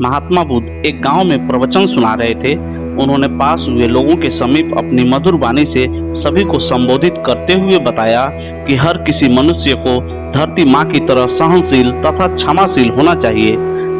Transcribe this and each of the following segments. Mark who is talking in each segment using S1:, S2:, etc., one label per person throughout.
S1: महात्मा बुद्ध एक गांव में प्रवचन सुना रहे थे। उन्होंने पास हुए लोगों के समीप अपनी मधुर वाणी से सभी को संबोधित करते हुए बताया कि हर किसी मनुष्य को धरती माँ की तरह सहनशील तथा क्षमाशील होना चाहिए।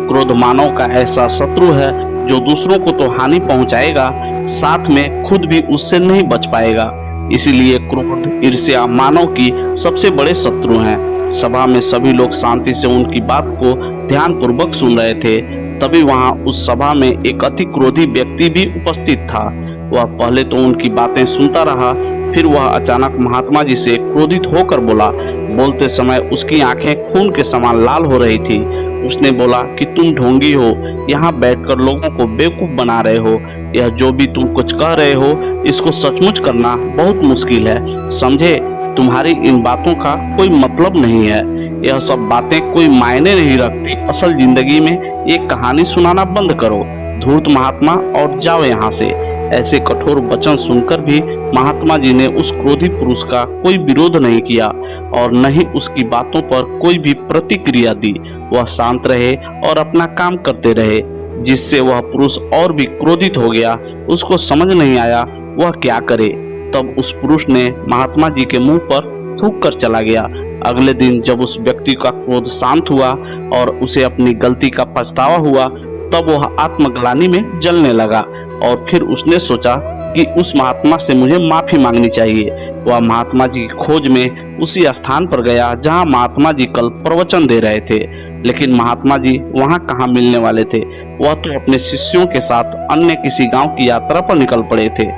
S1: क्रोध मानव का ऐसा शत्रु है जो दूसरों को तो हानि पहुंचाएगा, साथ में खुद भी उससे नहीं बच पाएगा। इसीलिए क्रोध ईर्ष्या मानव की सबसे बड़े शत्रु हैं। सभा में सभी लोग शांति से उनकी बात को ध्यानपूर्वक सुन रहे थे। तभी वहां उस सभा में एक अति क्रोधी व्यक्ति भी उपस्थित था। वह पहले तो उनकी बातें सुनता रहा, फिर वह अचानक महात्मा जी से क्रोधित होकर बोला। बोलते समय उसकी आंखें खून के समान लाल हो रही थी। उसने बोला कि तुम ढोंगी हो, यहाँ बैठकर लोगों को बेवकूफ बना रहे हो। यह जो भी तुम कुछ कह रहे हो, इसको सचमुच करना बहुत मुश्किल है। समझे, तुम्हारी इन बातों का कोई मतलब नहीं है। यह सब बातें कोई मायने नहीं रखती। असल जिंदगी में एक कहानी सुनाना बंद करो, धूर्त महात्मा, और जाओ यहाँ से। ऐसे कठोर वचन सुनकर भी महात्मा जी ने उस क्रोधी पुरुष का कोई विरोध नहीं किया और न ही उसकी बातों पर कोई भी प्रतिक्रिया दी। वह शांत रहे और अपना काम करते रहे, जिससे वह पुरुष और भी क्रोधित हो गया। उसको समझ नहीं आया वह क्या करे। तब उस पुरुष ने महात्मा जी के मुंह पर थूक कर चला गया। अगले दिन जब उस व्यक्ति का क्रोध शांत हुआ और उसे अपनी गलती का पछतावा हुआ, तब वह आत्मग्लानि में जलने लगा और फिर उसने सोचा कि उस महात्मा से मुझे माफी मांगनी चाहिए। वह महात्मा जी की खोज में उसी स्थान पर गया जहां महात्मा जी कल प्रवचन दे रहे थे। लेकिन महात्मा जी वहां कहां मिलने वाले थे। वह तो अपने शिष्यों के साथ अन्य किसी गांव की यात्रा पर निकल पड़े थे।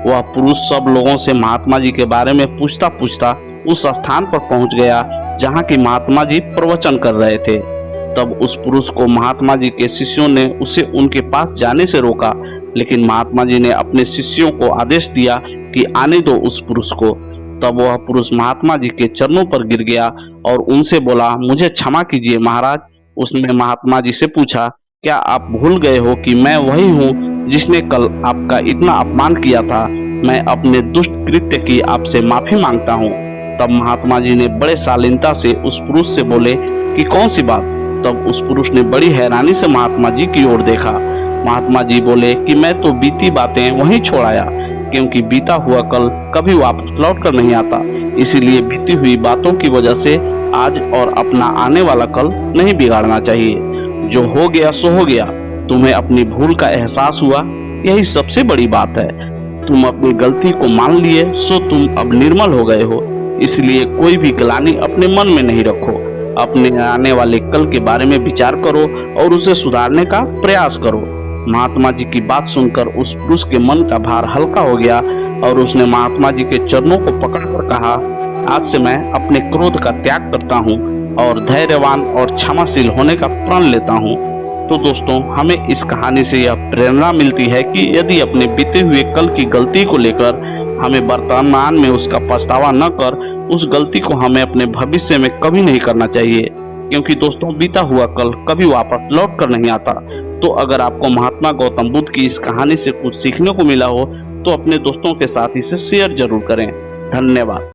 S1: वह पुरुष सब लोगों से महात्मा जी के बारे में पूछता पूछता उस स्थान पर पहुंच गया जहां की महात्मा जी प्रवचन कर रहे थे। तब उस पुरुष को महात्मा जी के शिष्यों ने उसे उनके पास जाने से रोका, लेकिन महात्मा जी ने अपने शिष्यों को आदेश दिया कि आने दो उस पुरुष को। तब वह पुरुष महात्मा जी के चरणों पर गिर गया और उनसे बोला, मुझे क्षमा कीजिए महाराज। उसने महात्मा जी से पूछा, क्या आप भूल गए हो कि मैं वही हूँ जिसने कल आपका इतना अपमान किया था? मैं अपने दुष्ट कृत्य की आपसे माफी मांगता हूँ। तब महात्मा जी ने बड़े शालीनता से उस पुरुष से बोले कि कौन सी बात? तब उस पुरुष ने बड़ी हैरानी से महात्मा जी की ओर देखा। महात्मा जी बोले कि मैं तो बीती बातें वहीं छोड़ आया, क्योंकि बीता हुआ कल कभी वापस लौट कर नहीं आता। इसीलिए बीती हुई बातों की वजह से आज और अपना आने वाला कल नहीं बिगाड़ना चाहिए। जो हो गया सो हो गया। तुम्हें अपनी भूल का एहसास हुआ, यही सबसे बड़ी बात है। तुम अपनी गलती को मान लिए, सो तुम अब निर्मल हो गए हो। इसलिए कोई भी ग्लानि अपने मन में नहीं रखो। अपने आने वाले कल के बारे में विचार करो और उसे सुधारने का प्रयास करो। महात्मा जी की बात सुनकर उस पुरुष के मन का भार हल्का हो गया और उसने महात्मा जी के चरणों को पकड़कर कहा, आज से मैं अपने क्रोध का त्याग करता हूँ और धैर्यवान और क्षमाशील होने का प्रण लेता हूँ। तो दोस्तों, हमें इस कहानी से यह प्रेरणा मिलती है कि यदि अपने बीते हुए कल की गलती को लेकर हमें वर्तमान में उसका पछतावा न कर, उस गलती को हमें अपने भविष्य में कभी नहीं करना चाहिए, क्योंकि दोस्तों बीता हुआ कल कभी वापस लौट कर नहीं आता। तो अगर आपको महात्मा गौतम बुद्ध की इस कहानी से कुछ सीखने को मिला हो तो अपने दोस्तों के साथ इसे शेयर जरूर करें। धन्यवाद।